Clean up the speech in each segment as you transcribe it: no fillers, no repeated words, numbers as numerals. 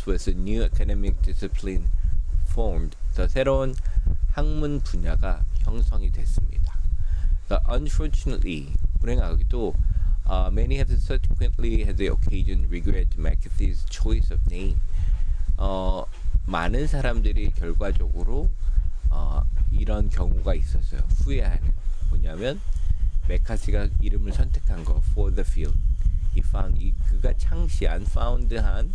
Thus was a new academic discipline formed. 새로운 학문 분야가 형성이 됐습니다. Unfortunately, 불행하게도 many have subsequently had the occasion regret McCarthy's choice of name. 많은 사람들이 결과적으로 이런 경우가 있었어요. 후회하는. 뭐냐면 맥카시가 이름을 선택한 거 for the field. 그가 창시한, found한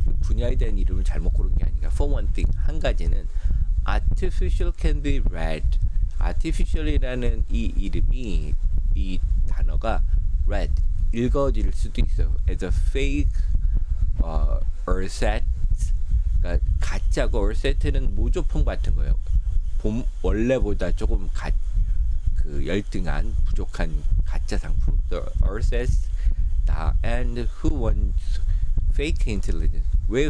그 분야에 대한 이름을 잘못 고른 게 아니라 for one thing, 한 가지는 artificial can be read. artificial이라는 이 이름이, 이 단어가 read, 읽어질 수도 있어요. as a fake earset. 그러니까 가짜고 earset는 모조품 같은 거예요. 원래보다 조금 열등한, 부족한 가짜 상품. The earset and who wants fake intelligence? 왜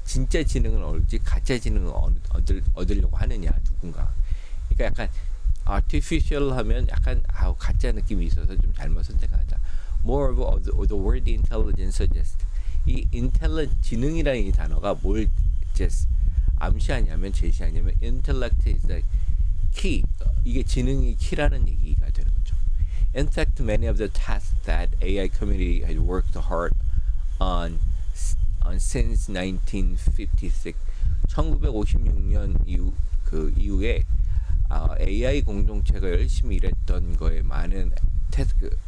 진짜 지능을 얻을지 가짜 지능을 얻으려고 하느냐, 누군가. 그러니까 약간 artificial 하면 약간 가짜 느낌이 있어서 좀 잘못 선택하자. Moreover, the word intelligence suggests, 이 지능이라는 이 단어가 뭘 암시하냐면, 제시하냐면 intellect is the key. 이게 지능이 키라는 얘기가 되는 거죠. In fact, many of the tasks that AI community has worked hard on since 1956, 1956년 이후에 AI 공동체가 열심히 일했던 거에 많은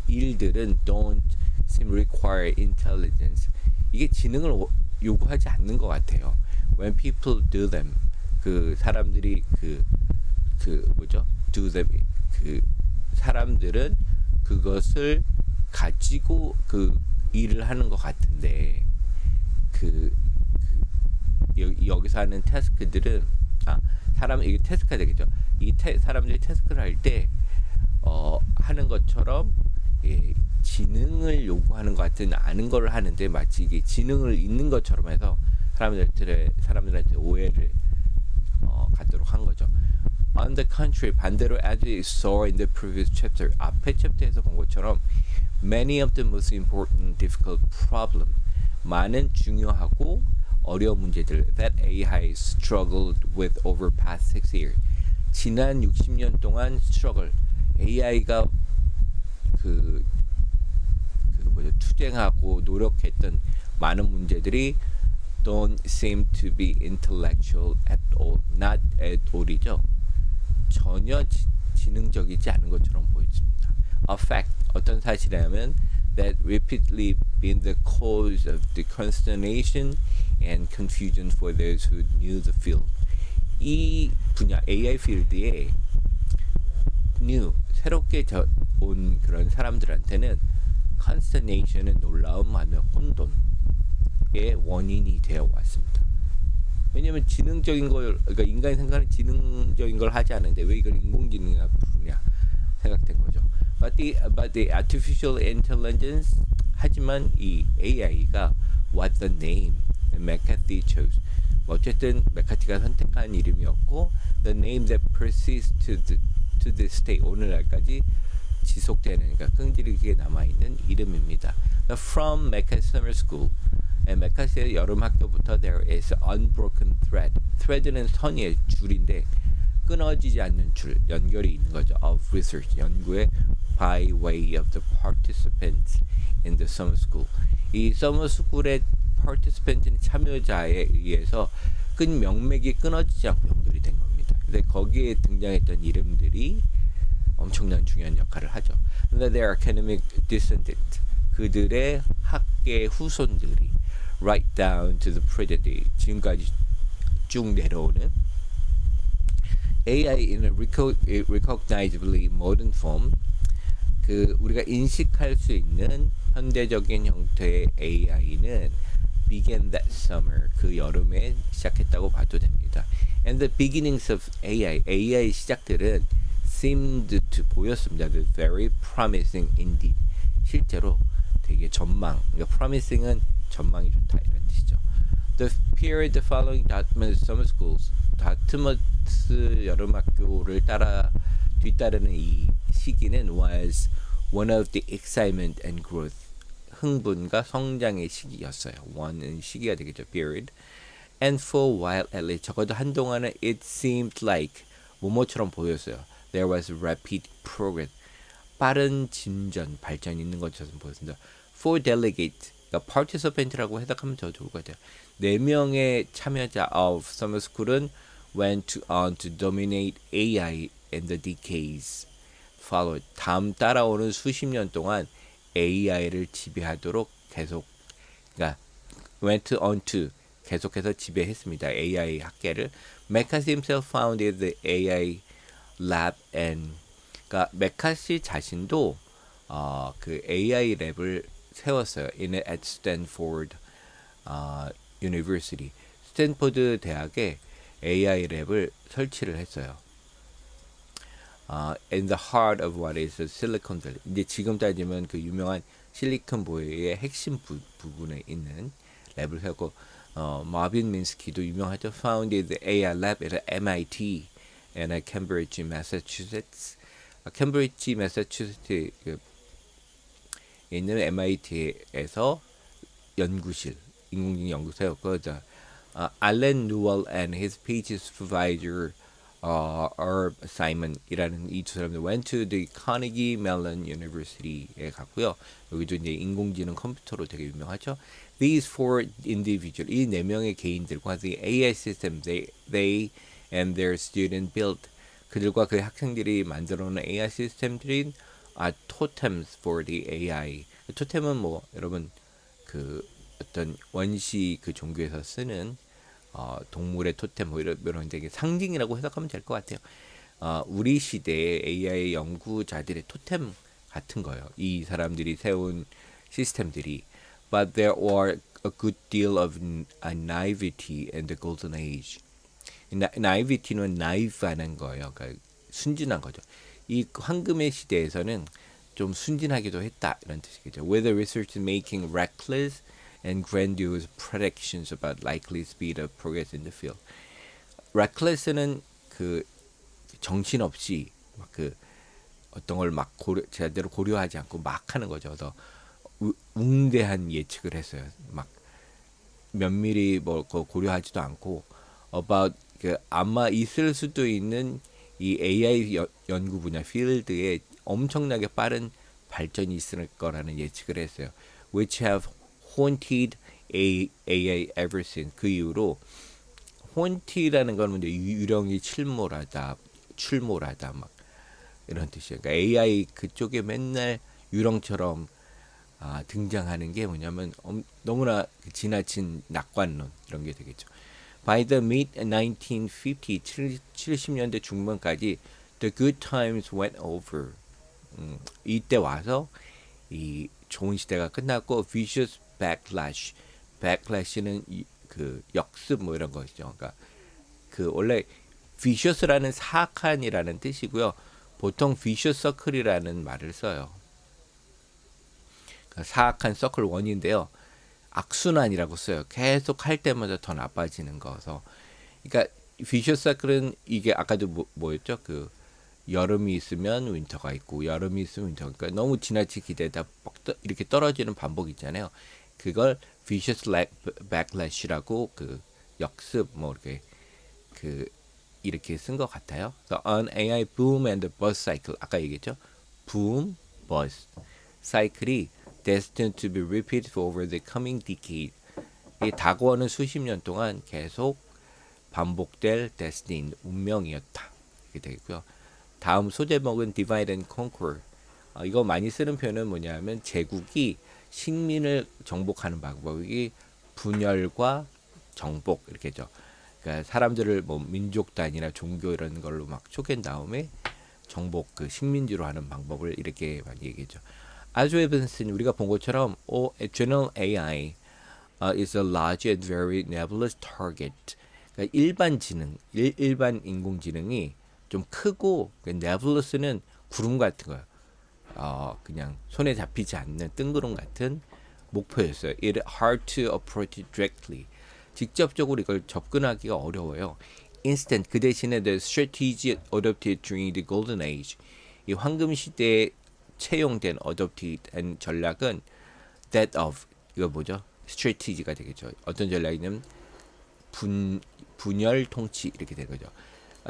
일들은 don't seem require intelligence. 이게 지능을 요구하지 않는 것 같아요. When people do them, 사람들이 do them, 사람들은 그것을 가지고 일을 하는 것 같은데, 여기서 하는 태스크들은 이게 태스크가 되겠죠. 사람들이 태스크를 할 때 하는 것처럼 지능을 요구하는 것 같은 아는 걸 하는데 마치 이게 지능을 잊는 것처럼 해서 사람들한테 오해를 갖도록 한 거죠. On the contrary, 반대로 as we saw in the previous chapter, 앞에 챕터에서 본 것처럼 many of the most important difficult problems, 많은 중요하고 어려운 문제들 that AI has struggled with over past 6 years, 지난 60년 동안 struggle, AI가 투쟁하고 노력했던 많은 문제들이 don't seem to be intellectual at all. not at all이죠. 전혀 지능적이지 않은 것처럼 보였습니다. A fact, 어떤 사실이냐면 that repeatedly been the cause of the consternation and confusion for those who knew the field. 이 분야 AI 필드에 새롭게 온 그런 사람들한테는 consternation은 놀라움, 아니면 혼돈의 원인이 되어 왔습니다. 왜냐하면 그러니까 인간이 생각하는 지능적인 걸 하지 않는데 왜 이걸 인공지능이라 부르냐 생각된 거죠. But the artificial intelligence, 하지만 이 AI가 what the name McCarthy chose. 어쨌든 맥카티가 선택한 이름이었고, the name that persists to this day, 오늘날까지 지속되는, 그러니까 끈질기게 남아있는 이름입니다. From McCarthy Summer School, 맥카티의 여름 학교부터 there is unbroken thread. thread는 선의 줄인데 끊어지지 않는 줄, 연결이 있는 거죠. of research, 연구에 by way of the participants in the summer school. 이 summer school의 participant는 참여자에 의해서 명맥이 끊어지지 않고 연결이 된 겁니다. 근데 거기에 등장했던 이름들이 엄청난 중요한 역할을 하죠. 근데 their academic descendants, 그들의 학계 후손들이 right down to the present day, 지금까지 쭉 내려오는 AI in a recognizably modern form, 우리가 인식할 수 있는 현대적인 형태의 AI는 began that summer, 그 여름에 시작했다고 봐도 됩니다. And the beginnings of AI 시작들은 seemed to 보였습니다. Very promising indeed. 실제로 되게 그러니까 promising은 전망이 좋다 이런 뜻이죠. The period following Dartmouth summer schools, 다트머스 여름학교를 뒤따르는 이 시기는 was one of the excitement and growth, 흥분과 성장의 시기였어요. one은 시기가 되겠죠. period. And for a while at least 적어도 한동안은 it seemed like 뭐뭐처럼 보였어요. There was rapid progress. 빠른 진전, 발전이 있는 것처럼 보였습니다. For delegate, 그러니까 participant라고 해석하면 더 좋을 것 같아요. 4명의 참여자 of summer school은 went on to dominate AI in the decades followed. 다음 따라오는 수십 년 동안 AI를 지배하도록 계속, 그러니까 went on to 계속해서 지배했습니다. AI 학계를. McCarthy himself founded the AI lab and 그러니까 메카시 자신도 그 AI 랩을 세웠어요. at Stanford University. 스탠포드 대학에 AI 랩을 설치를 했어요. In the heart of what is Silicon Valley. 이제 지금 따지면 그 유명한 실리콘밸리의 핵심 부분에 있는 랩을 세웠고, 마빈 민스키도 유명하죠. Founded the AI lab at MIT and at Cambridge, Massachusetts. 캠브리지 매사추세츠에 있는 MIT에서 연구실, 인공지능 연구소였고, 알렌 누얼 and his PhD supervisor Herb Simon이라는 이 두 사람들 went to the Carnegie Mellon University에 갔고요. 여기도 이제 인공지능 컴퓨터로 되게 유명하죠. These four individuals, 이 4명의 개인들과 the AI system they and their student built, 그들과 그 학생들이 만들어 놓은 AI 시스템들인 totems for the AI. 토템은 뭐 여러분 그 어떤 원시 그 종교에서 쓰는 동물의 토템 뭐 이런 되게 상징이라고 해석하면 될 것 같아요. 우리 시대의 AI 연구자들의 토템 같은 거예요. 이 사람들이 세운 시스템들이. But there were a good deal of naivety in the golden age. naivety는 naive하는 거예요. 그러니까 순진한 거죠. 이 황금의 시대에서는 좀 순진하기도 했다 이런 뜻이겠죠. With the research making reckless and grandiose predictions about likely speed of progress in the field. reckless는 그 정신없이 막 그 어떤 걸 막 제대로 고려하지 않고 막 하는 거죠. 더 웅대한 예측을 했어요. 막 면밀히 뭐 고려하지도 않고 about 그 아마 있을 수도 있는 이 AI 연구 분야 필드에 엄청나게 빠른 발전이 있을 거라는 예측을 했어요. Which have haunted AI ever since. 그 이후로 haunt라는 건 이제 유령이 출몰하다 막 이런 뜻이에요. 그러니까 AI 그쪽에 맨날 유령처럼 등장하는 게 뭐냐면 너무나 지나친 낙관론 이런 게 되겠죠. By the mid-1950s, 70년대 중반까지 the good times went over. 이때 와서 이 좋은 시대가 끝났고 vicious backlash. backlash는 그 역습 뭐 이런 것이죠. 그러니까 그 원래 vicious라는 사악한이라는 뜻이고요. 보통 vicious circle이라는 말을 써요. 그러니까 사악한 서클 원인데요. 악순환이라고 써요. 계속 할 때마다 더 나빠지는 거서. 그러니까 vicious cycle은 이게 아까도 뭐였죠? 그 여름이 있으면 윈터가 있고 여름이 있으면 윈터. 그러니까 너무 지나치게 기대다 이렇게 떨어지는 반복 있잖아요. 그걸 vicious backlash라고 그 역습 뭐 이렇게 그 이렇게 쓴 것 같아요. So an AI boom and bust cycle. 아까 얘기했죠? boom, bust 사이클이 destined to be repeated over the coming decade. 이 다가오는 수십 년 동안 계속 반복될 destiny, 운명이었다. 이렇게 되겠고요. 다음 소제목은 divide and conquer. 이거 많이 쓰는 표현은 뭐냐면 제국이 식민을 정복하는 방법이 분열과 정복 이렇게죠. 그러니까 사람들을 뭐 민족 단위나 종교 이런 걸로 막 쪼갠 다음에 정복 그 식민지로 하는 방법을 이렇게 많이 얘기했죠. As we've seen, 우리가 본 것처럼 general AI is a large and very nebulous target. 그러니까 일반 지능, 일반 인공지능이 좀 크고 nebulous는 구름 같은 거예요. 그냥 손에 잡히지 않는 뜬구름 같은 목표였어요. It hard to approach directly. 직접적으로 이걸 접근하기가 어려워요. Instead, 그 대신에 the strategy adopted during the golden age. 이 황금 시대에 채용된 adopted 전략은 that of 이거 뭐죠? 스트레티지가 되겠죠. 어떤 전략이냐면 분열 통치 이렇게 되는 거죠.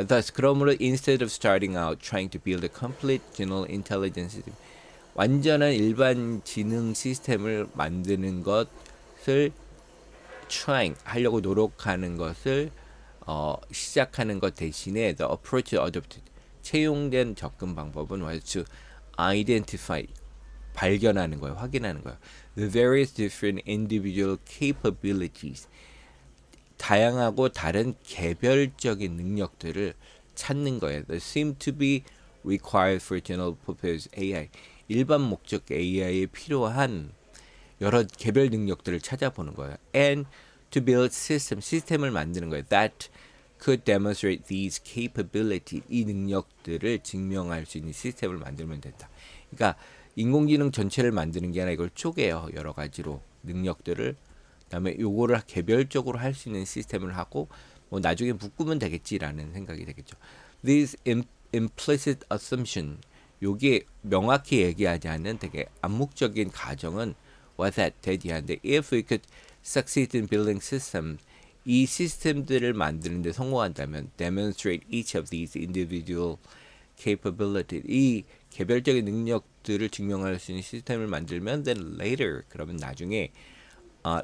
Thus, 그러므로 instead of starting out trying to build a complete general intelligence system, 완전한 일반 지능 시스템을 만드는 것을 trying 하려고 노력하는 것을 시작하는 것 대신에 the approach adopted 채용된 접근 방법은 was to identify 발견하는 거예요, 확인하는 거예요. The various different individual capabilities 다양하고 다른 개별적인 능력들을 찾는 거예요. That seem to be required for general purpose AI. 일반 목적 AI에 필요한 여러 개별 능력들을 찾아보는 거예요. And to build 시스템을 만드는 거예요. That could demonstrate these capabilities. 이 능력들을 증명할 수 있는 시스템을 만들면 된다. 그러니까 인공지능 전체를 만드는 게 아니라 이걸 쪼개요. 여러 가지로 능력들을. 그다음에 요거를 개별적으로 할 수 있는 시스템을 하고 뭐 나중에 묶으면 되겠지라는 생각이 되겠죠. This implicit assumption 요게 명확히 얘기하지 않는 되게 암묵적인 가정은 was that 대디한데 if we could succeed in building system 이 시스템들을 만드는데 성공한다면 demonstrate each of these individual capability 이 개별적인 능력들을 증명할 수 있는 시스템을 만들면 then later 그러면 나중에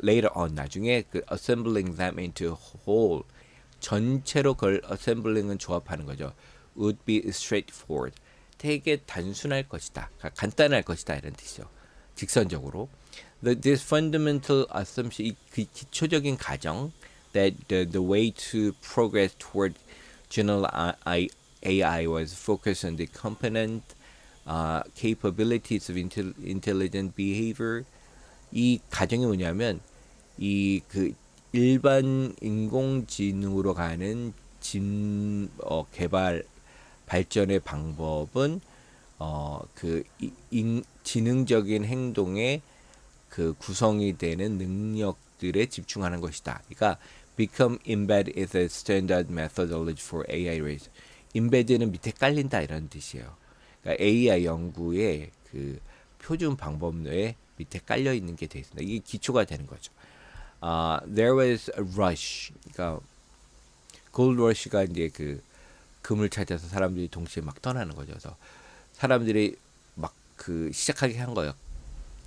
later on 나중에 그 assembling them into whole 전체로 그걸 assembling은 조합하는 거죠. would be straightforward 되게 단순할 것이다. 간단할 것이다 이런 뜻이죠. 직선적으로 this fundamental assumption 이 그 기초적인 가정 that the way to progress toward general AI was focused on the component capabilities of intelligent behavior 이 가정이 뭐냐면 이 그 일반 인공지능으로 가는 개발 발전의 방법은 지능적인 행동의 그 구성이 되는 능력들에 집중하는 것이다. 그러니까 become embedded is a standard methodology for AI race. embedded는 밑에 깔린다 이런 뜻이에요. 그러니까 AI 연구의 그 표준 방법론에 밑에 깔려 있는 게 돼 있습니다. 이게 기초가 되는 거죠. There was a rush. 그러니까 골드 러시가 이제 그 금을 찾아서 사람들이 동시에 막 떠나는 거죠. 그래서 사람들이 막 그 시작하게 한 거예요.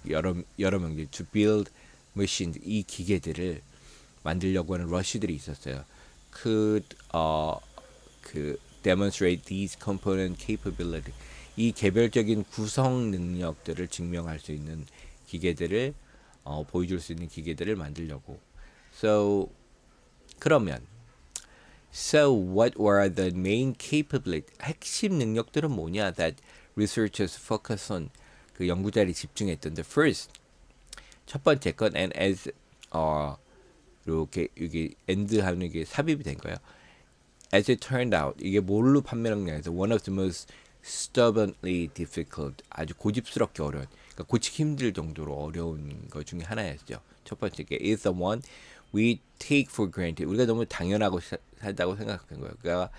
여러 명들이 to build machines 이 기계들을 만들려고 하는 러시들이 있었어요. 그 demonstrate these component capability 이 개별적인 구성 능력들을 증명할 수 있는 기계들을 보여줄 수 있는 기계들을 만들려고. 그러면 So what were the main capability? 핵심 능력들은 뭐냐? That researchers focus on 그 연구자들이 집중했던 the first 첫 번째 건 and as 이렇게 이게 end하는 게 삽입이 된 거예요. As it turned out 이게 뭘로 판명량에서 one of the most stubbornly difficult 아주 고집스럽게 어려운 그러니까 고치기 힘들 정도로 어려운 것 중에 하나였죠. 첫 번째 게 is the one we take for granted 우리가 너무 당연하고 살다고 생각한 거예요. 그러니까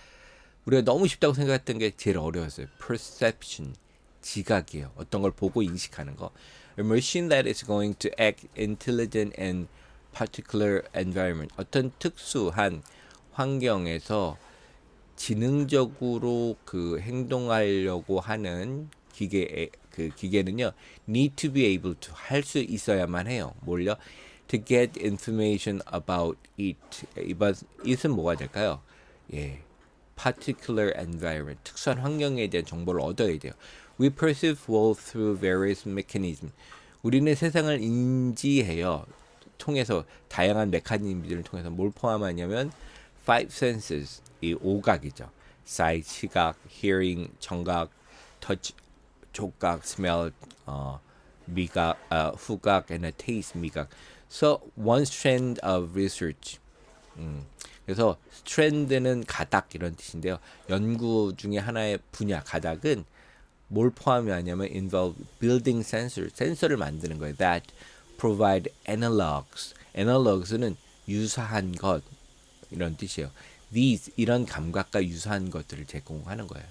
우리가 너무 쉽다고 생각했던 게 제일 어려웠어요. perception 지각이에요. 어떤 걸 보고 인식하는 거. A machine that is going to act intelligent in particular environment 어떤 특수한 환경에서 지능적으로 그 행동하려고 하는 기계는요 need to be able to 할 수 있어야만 해요. 뭘요? To get information about it. it은 뭐가 될까요? 예, particular environment. 특수한 환경에 대한 정보를 얻어야 돼요. We perceive world through various mechanisms. 우리는 세상을 인지해요. 통해서 다양한 메커니즘들을 통해서 뭘 포함하냐면 five senses 이 오각이죠. sight 시각, hearing 청각, touch 촉각, smell 미각, 후각, and taste 미각. So one strand of research. 그래서 strand는 가닥 이런 뜻인데요. 연구 중에 하나의 분야 가닥은 뭘 포함하냐면 involve building sensors, 센서를 만드는 거예요. That provide analogs. analogs는 유사한 것 이런 뜻이에요. These 이런 감각과 유사한 것들을 제공하는 거예요.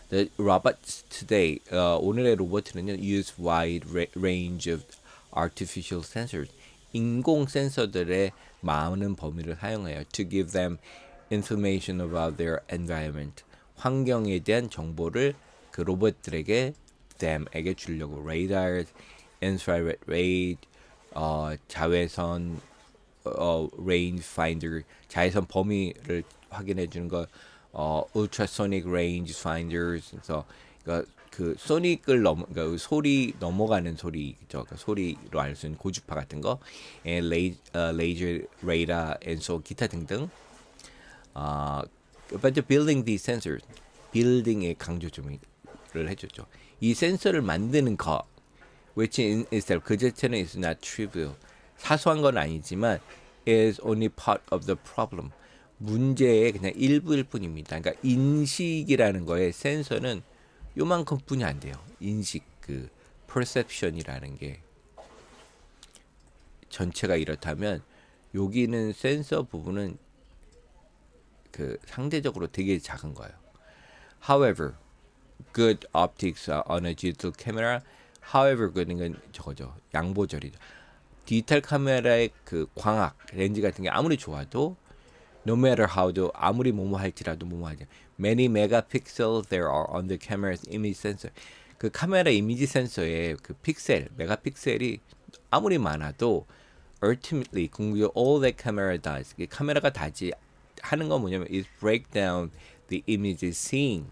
The robots today 오늘의 로봇은요 use wide range of artificial sensors, 인공 센서들의 많은 범위를 사용해요. To give them information about their environment. 환경에 대한 정보를 그 로봇들에게 them에게 주려고 radars, infrared ray, 자외선 range finder, 자외선 범위를 확인해 주는 거, ultrasonic range finders. 그래서 그 소닉을 그러니까 소리 넘어가는 소리죠. 그러니까 소리로 알 수 있는 고주파 같은 거, laser radar, and so 기타 등등. But building these sensors, building의 강조 좀을 해줬죠. 이 센서를 만드는 것, which in itself 그 자체는 is not trivial, 사소한 건 아니지만 is only part of the problem, 문제의 그냥 일부일 뿐입니다. 그러니까 인식이라는 거에 센서는 요만큼 뿐이 안 돼요. 인식, 그 perception이라는 게 전체가 이렇다면 여기는 센서 부분은 그 상대적으로 되게 작은 거예요. However, good optics on a digital camera. However, good은 건 저거죠. 양보절이죠. 디지털 카메라의 그 광학 렌즈 같은 게 아무리 좋아도 no matter how도 아무리 뭐뭐 할지라도 뭐뭐 하지. Many megapixels there are on the camera's image sensor. 그 카메라 이미지 센서의 그 픽셀, 메가픽셀이 아무리 많아도 ultimately 궁극적으로 all that camera does, 카메라가 다지 하는 건 뭐냐면 is break down the image seeing.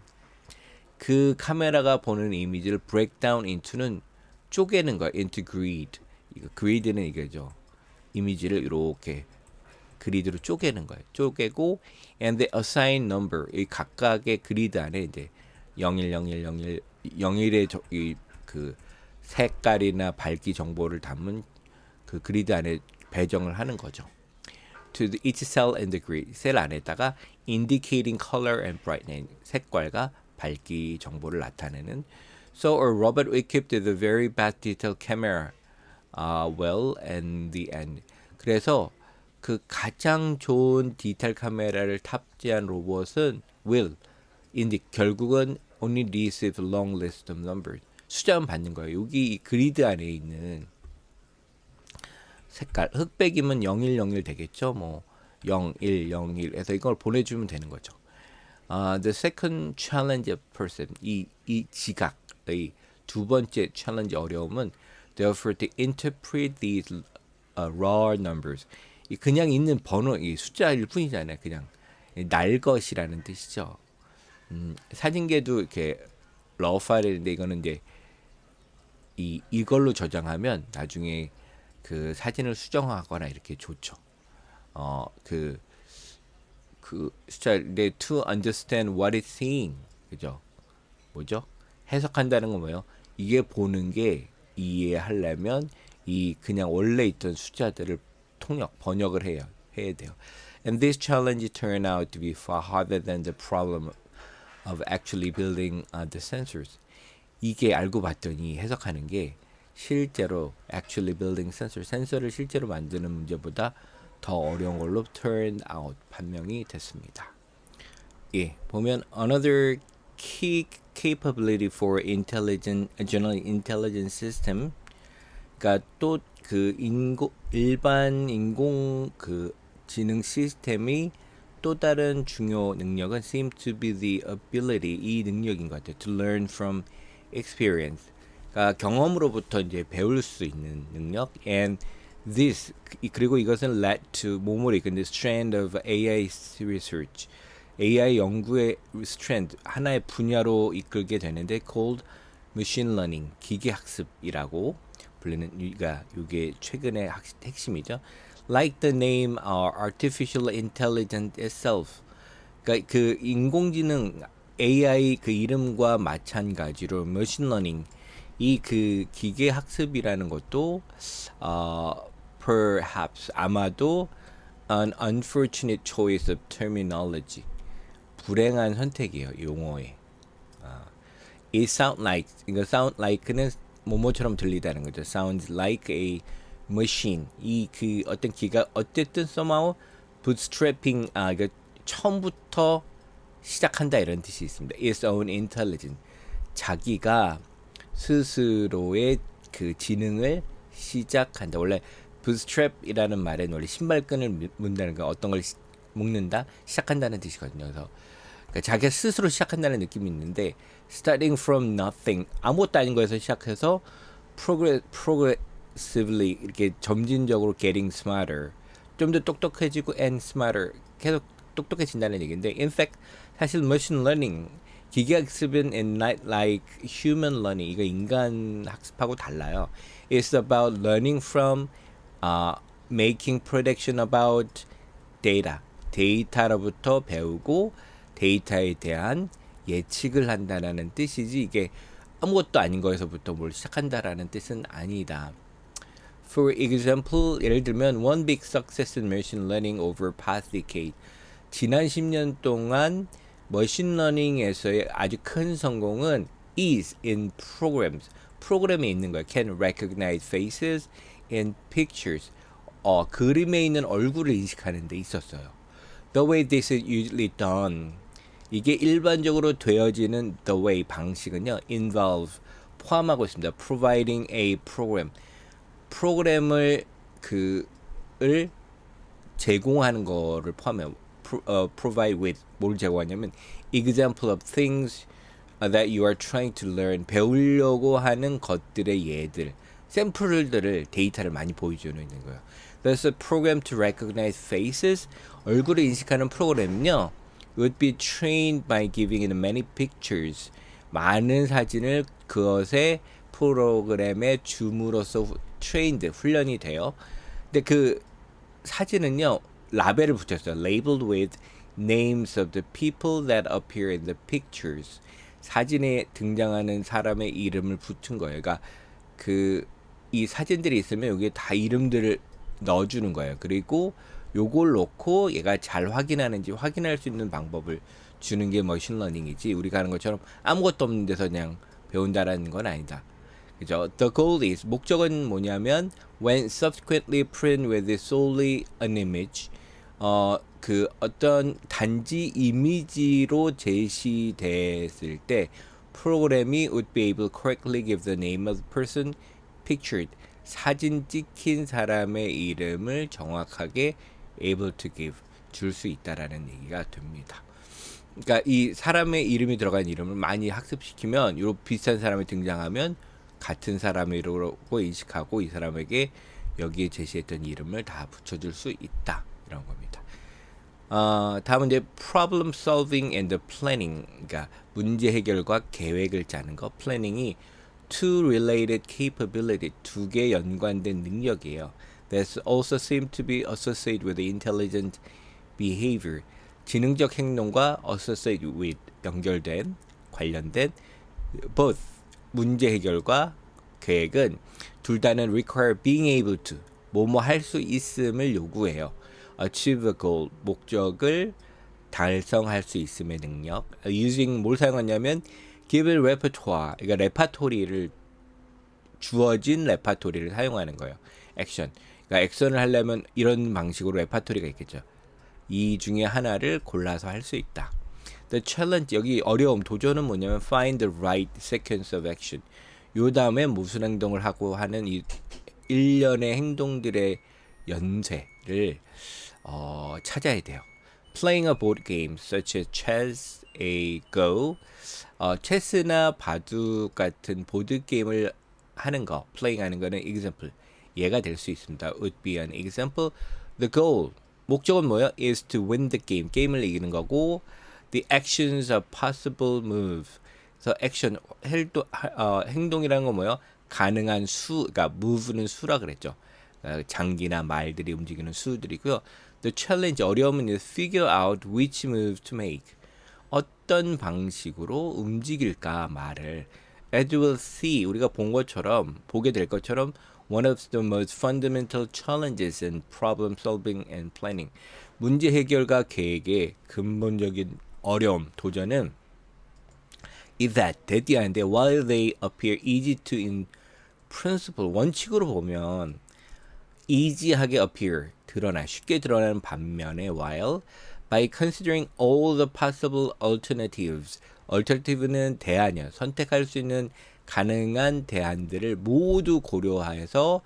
그 카메라가 보는 이미지를 break down into는 쪼개는 거야. into grid. 이거 grid는 이거죠. 이미지를 이렇게 그리드로 쪼개는 거예요. 쪼개고 and the assigned number, 이 각각의 그리드 안에 이제 010101 01의 그 색깔이나 밝기 정보를 담은 그 그리드 안에 배정을 하는 거죠. To the each cell in the grid, 셀 안에다가 indicating color and brightness, 색깔과 밝기 정보를 나타내는. So a robot equipped with a very best detail camera, well, and the end. 그래서 그 가장 좋은 디지털 카메라를 탑재한 로봇은 will, 결국은 only receive long list of numbers. 숫자만 받는 거예요. 여기 이 그리드 안에 있는 색깔, 흑백이면 0101 되겠죠. 뭐 0101 해서 이걸 보내주면 되는 거죠. The second challenge of perception, 이 지각의 두 번째 챌린지 어려움은 therefore to interpret these raw numbers. 이 그냥 있는 번호, 이 숫자일 뿐이잖아요. 그냥 날 것이라는 뜻이죠. 사진계도 이렇게 raw 파일인데 이거는 이제 이걸로 저장하면 나중에 그 사진을 수정하거나 이렇게 좋죠. 그 숫자인데 to understand what it's seeing, 그죠? 뭐죠? 해석한다는 건 뭐예요? 이게 보는 게 이해하려면 이 그냥 원래 있던 숫자들을 번역을 해야 돼요. And this challenge turned out to be far harder than the problem of actually building the sensors. 이게 알고 봤더니 해석하는 게 실제로 actually building sensor, 센서를 실제로 만드는 문제보다 더 어려운 걸로 turn out, 판명이 됐습니다. 예, 보면 another key capability for general intelligent system. 그러니까 또 그 일반 인공 그 지능 시스템이 또 다른 중요 능력은 seem to be the ability, 이 능력인 것 같아요. To learn from experience. 그러니까 경험으로부터 이제 배울 수 있는 능력. And this, 그리고 이것은 led to 모모리 근데 strand of AI research, AI 연구의 strand, 하나의 분야로 이끌게 되는데 called machine learning, 기계학습이라고 불리는, 그러니까 이게 최근의 핵심이죠. Like the name artificial intelligence itself. 그러니까 그 인공지능 AI 그 이름과 마찬가지로 machine learning, 이 그 기계 학습이라는 것도 perhaps 아마도 an unfortunate choice of terminology, 불행한 선택이에요, 용어에. It sound like, 이거 sound like는 뭐뭐처럼 들리다는 거죠. Sounds like a machine. 이 그 어떤 기가 어쨌든 somehow bootstrapping, 이거 처음부터 시작한다 이런 뜻이 있습니다. Its own intelligence. 자기가 스스로의 그 지능을 시작한다. 원래 bootstrap이라는 말은 원래 신발끈을 문다는 거, 어떤 걸 묶는다, 시작한다는 뜻이거든요. 그래서 그러니까 자기가 스스로 시작한다는 느낌이 있는데 starting from nothing, 아무것도 아닌 거에서 시작해서 progressively 이렇게 점진적으로 getting smarter, 좀 더 똑똑해지고 and smarter, 계속 똑똑해진다는 얘기인데 in fact 사실 machine learning, 기계학습은 not like human learning, 이거 인간 학습하고 달라요. It's about learning from making prediction about data, 데이터로부터 배우고 데이터에 대한 예측을 한다라는 뜻이지, 이게 아무것도 아닌 거에서부터 뭘 시작한다라는 뜻은 아니다. For example, 예를 들면 one big success in machine learning over past decade, 지난 10년 동안 머신러닝에서의 아주 큰 성공은 is in programs, 프로그램에 있는 거예요. Can recognize faces and pictures, 그림에 있는 얼굴을 인식하는 데 있었어요. The way this is usually done, 이게 일반적으로 되어지는 the way, 방식은요, involve, 포함하고 있습니다. Providing a program, 프로그램을 제공하는 거를 포함해요. Provide with, 뭘 제공하냐면 example of things that you are trying to learn, 배우려고 하는 것들의 예들, 샘플들을, 데이터를 많이 보여주는 있는 거예요. There's a program to recognize faces, 얼굴을 인식하는 프로그램은요, would be trained by giving it many pictures, 많은 사진을 그것의 프로그램에 줌으로써 trained, 훈련이 돼요. 근데 그 사진은요, 라벨을 붙였어요. Labeled with names of the people that appear in the pictures. 사진에 등장하는 사람의 이름을 붙은 거예요. 그러니까 이 사진들이 있으면 여기에 다 이름들을 넣어주는 거예요. 그리고 요걸 놓고 얘가 잘 확인하는지 확인할 수 있는 방법을 주는 게 머신러닝이지, 우리가 하는 것처럼 아무것도 없는 데서 그냥 배운다라는 건 아니다. 그죠? The goal is, 목적은 뭐냐면 when subsequently printed with solely an image, 어떤 단지 이미지로 제시됐을 때 프로그램이 would be able to correctly give the name of the person pictured, 사진 찍힌 사람의 이름을 정확하게 able to give, 줄 수 있다라는 얘기가 됩니다. 그러니까 이 사람의 이름이 들어간 이름을 많이 학습시키면 이런 비슷한 사람이 등장하면 같은 사람이라고 인식하고 이 사람에게 여기에 제시했던 이름을 다 붙여줄 수 있다, 이런 겁니다. 다음은 이제 problem solving and planning, 그러니까 문제 해결과 계획을 짜는 거. planning이 two related capability, 두 개 연관된 능력이에요. That also seem to be associated with intelligent behavior, 지능적 행동과 associated with, 연결된, 관련된, both, 문제 해결과 계획은 둘 다는 require being able to, 뭐뭐 할 수 있음을 요구해요. achieve a goal, 목적을 달성할 수 있음의 능력. using, 뭘 사용하냐면 given repertoire, 그러니까 레파토리를, 주어진 레파토리를 사용하는 거예요. 액션, 그러니까 액션을 하려면 이런 방식으로 레파토리가 있겠죠. 이 중에 하나를 골라서 할 수 있다. The challenge, 여기 어려움, 도전은 뭐냐면 find the right sequence of action, 요 다음에 무슨 행동을 하고 하는 이 일련의 행동들의 연쇄를 찾아야 돼요. Playing a board game such as chess, a go, 체스나 바둑 같은 보드 게임을 하는 거, playing 하는 거는 example, 얘가 될 수 있습니다. would be an example. The goal, 목적은 뭐예요? is to win the game, 게임을 이기는 거고, the actions of possible move, 그래서 액션, 행동이라는 건 뭐예요? 가능한 수, 그러니까 move는 수라 그랬죠. 장기나 말들이 움직이는 수들이고요. The challenge, 어려움은 is figure out which move to make, 어떤 방식으로 움직일까 말을. As you will see, 우리가 보게 될 것처럼 one of the most fundamental challenges in problem solving and planning, 문제 해결과 계획의 근본적인 어려움, 도전은 is that, 대디하는데 while they appear easy to in principle, 원칙으로 보면 easy하게 appear, 쉽게 드러나는 반면에 while by considering all the possible alternatives, alternative는 대안이요, 선택할 수 있는 가능한 대안들을 모두 고려해서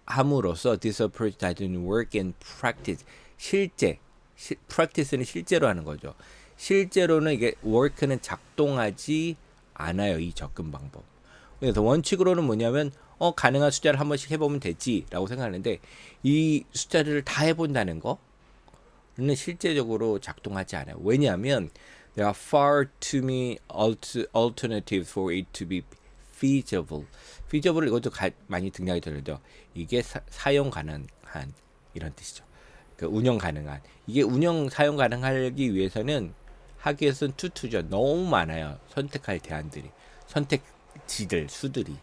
함으로써 this approach doesn't work in practice. practice는 실제로 하는 거죠. 실제로는 이게 work는 작동하지 않아요. 이 접근 방법. 그래서 원칙으로는 뭐냐면 가능한 숫자를 한 번씩 해보면 되지라고 생각하는데 이 숫자를 다 해본다는 거는 실제적으로 작동하지 않아요. 왜냐하면 there are far too many alternatives for it to be feasible. feasible 이것도 많이 등장이 되는데 이게 사용 가능한 이런 뜻이죠. 그 운영 가능한. 이게 사용 가능하기 위해서는 하기 위해서는 투투죠. 너무 많아요. 선택할 대안들이. 선택지들, 수들이.